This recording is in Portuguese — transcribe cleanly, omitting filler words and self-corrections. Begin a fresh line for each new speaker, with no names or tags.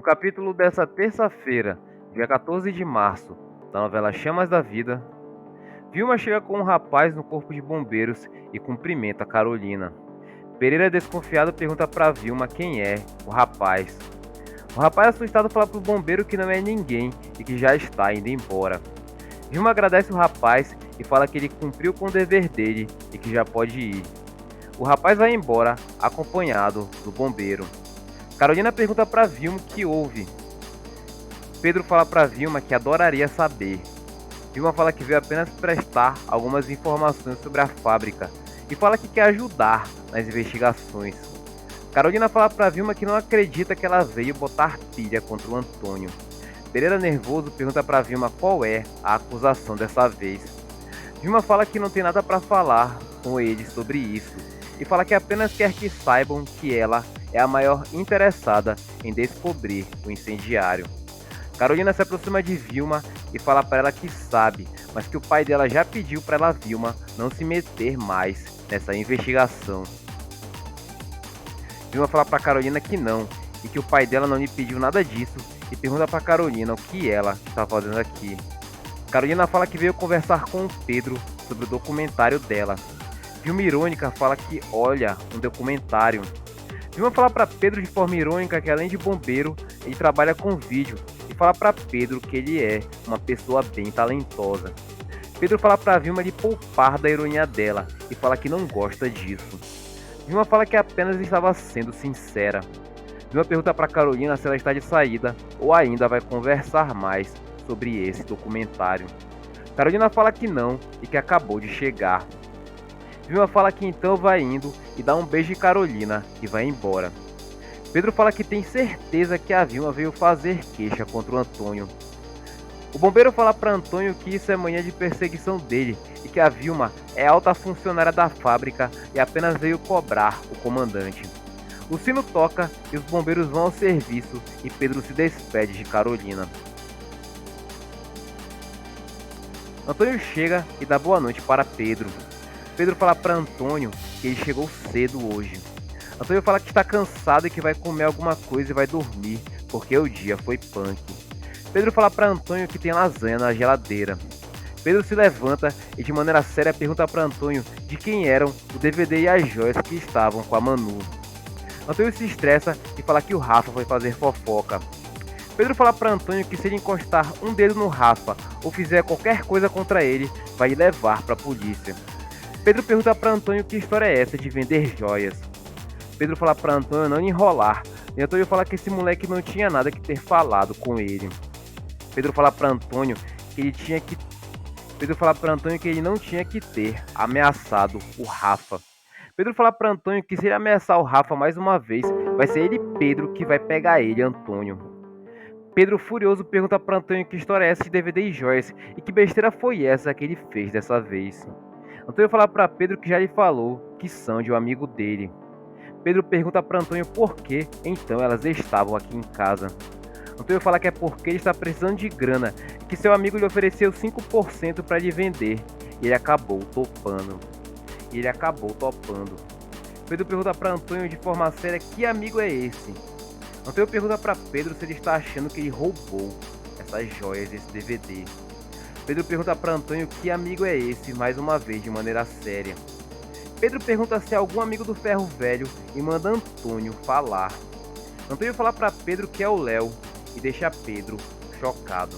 No capítulo dessa terça-feira, dia 14 de março, da novela Chamas da Vida, Vilma chega com um rapaz no corpo de bombeiros e cumprimenta Carolina. Pereira, desconfiado, pergunta para Vilma quem é o rapaz. O rapaz, assustado, fala pro bombeiro que não é ninguém e que já está indo embora. Vilma agradece o rapaz e fala que ele cumpriu com o dever dele e que já pode ir. O rapaz vai embora, acompanhado do bombeiro. Carolina pergunta para Vilma o que houve. Pedro fala para Vilma que adoraria saber. Vilma fala que veio apenas prestar algumas informações sobre a fábrica e fala que quer ajudar nas investigações. Carolina fala para Vilma que não acredita que ela veio botar pilha contra o Antônio. Pereira, nervoso, pergunta para Vilma qual é a acusação dessa vez. Vilma fala que não tem nada para falar com ele sobre isso e fala que apenas quer que saibam que ela é a maior interessada em descobrir o incendiário. Carolina se aproxima de Vilma e fala para ela que sabe, mas que o pai dela já pediu para ela, Vilma, não se meter mais nessa investigação. Vilma fala para Carolina que não, e que o pai dela não lhe pediu nada disso, e pergunta para Carolina o que ela está fazendo aqui. Carolina fala que veio conversar com o Pedro sobre o documentário dela. Vilma, irônica, fala que olha um documentário. Vilma fala para Pedro de forma irônica que, além de bombeiro, ele trabalha com vídeo e fala para Pedro que ele é uma pessoa bem talentosa. Pedro fala para Vilma lhe poupar da ironia dela e fala que não gosta disso. Vilma fala que apenas estava sendo sincera. Vilma pergunta para Carolina se ela está de saída ou ainda vai conversar mais sobre esse documentário. Carolina fala que não e que acabou de chegar. Vilma fala que então vai indo e dá um beijo em Carolina e vai embora. Pedro fala que tem certeza que a Vilma veio fazer queixa contra o Antônio. O bombeiro fala para Antônio que isso é manhã de perseguição dele e que a Vilma é alta funcionária da fábrica e apenas veio cobrar o comandante. O sino toca e os bombeiros vão ao serviço e Pedro se despede de Carolina. Antônio chega e dá boa noite para Pedro. Pedro fala para Antônio que ele chegou cedo hoje. Antônio fala que está cansado e que vai comer alguma coisa e vai dormir, porque o dia foi punk. Pedro fala para Antônio que tem lasanha na geladeira. Pedro se levanta e de maneira séria pergunta para Antônio de quem eram o DVD e as joias que estavam com a Manu. Antônio se estressa e fala que o Rafa foi fazer fofoca. Pedro fala para Antônio que se ele encostar um dedo no Rafa ou fizer qualquer coisa contra ele, vai levar para a polícia. Pedro pergunta para Antônio que história é essa de vender joias. Pedro fala para Antônio não enrolar, e Antônio fala que esse moleque não tinha nada que ter falado com ele. Pedro fala para Antônio que ele não tinha que ter ameaçado o Rafa. Pedro fala para Antônio que se ele ameaçar o Rafa mais uma vez, vai ser ele, Pedro, que vai pegar ele, Antônio. Pedro, furioso, pergunta para Antônio que história é essa de DVD e joias e que besteira foi essa que ele fez dessa vez. Antônio fala para Pedro que já lhe falou que são de um amigo dele. Pedro pergunta para Antônio por que então elas estavam aqui em casa. Antônio fala que é porque ele está precisando de grana e que seu amigo lhe ofereceu 5% para lhe vender e ele acabou topando. Pedro pergunta para Antônio de forma séria que amigo é esse. Antônio pergunta para Pedro se ele está achando que ele roubou essas joias, esse DVD. Pedro pergunta para Antônio que amigo é esse, mais uma vez de maneira séria. Pedro pergunta se é algum amigo do Ferro Velho e manda Antônio falar. Antônio fala para Pedro que é o Léo e deixa Pedro chocado.